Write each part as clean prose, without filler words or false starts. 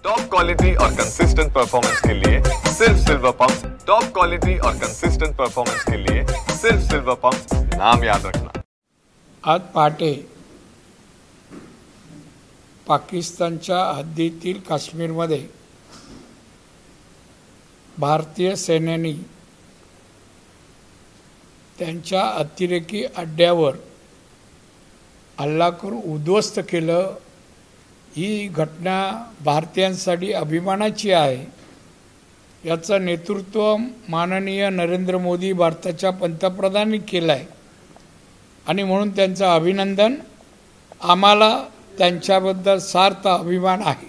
Top quality और consistent performance के लिए सिर्फ सिल्वर पंप्स। टॉप क्वालिटी और कंसिस्टेंट परफॉर्मेंस के लिए सिर्फ सिल्वर पंप्स, नाम याद रखना। आज पहाटे पाकिस्तानच्या हद्दीतील काश्मीरमध्ये भारतीय सेनेने त्यांच्या अतिरेकी अड्ड्यावर हल्ला करून उद्ध्वस्त केलं। ही घटना भारतीयांसाठी अभिमानाची आहे। याचं नेतृत्व माननीय नरेंद्र मोदी भारताच्या पंतप्रधानांनी केलं आहे आणि म्हणून त्यांचं अभिनंदन। आम्हाला त्यांच्याबद्दल सार्थ अभिमान आहे।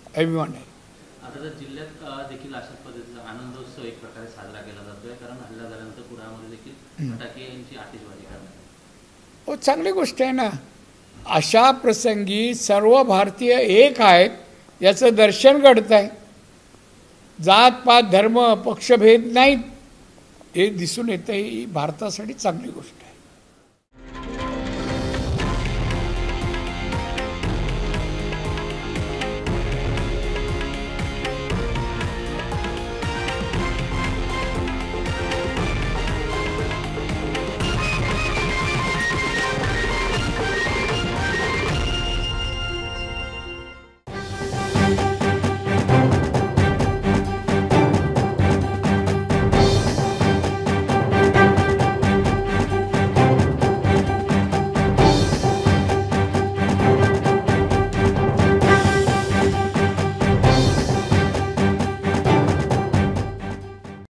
आता तर जिल्ह्यात देखील अशाच पद्धतीचा आनंदोत्सव एक प्रकारे साजरा केला जातोय, कारण हल्ला झाल्यानंतर पुण्यामध्ये देखील फटाक्यांची आतिषबाजी करण्यात। हो, चांगली गोष्ट आहे ना। अशा प्रसंगी सर्व भारतीय एक आहेत याचं दर्शन घडत आहे। जात पात धर्म पक्षभेद नाहीत हे दिसून येतं। ही भारतासाठी चांगली गोष्ट आहे।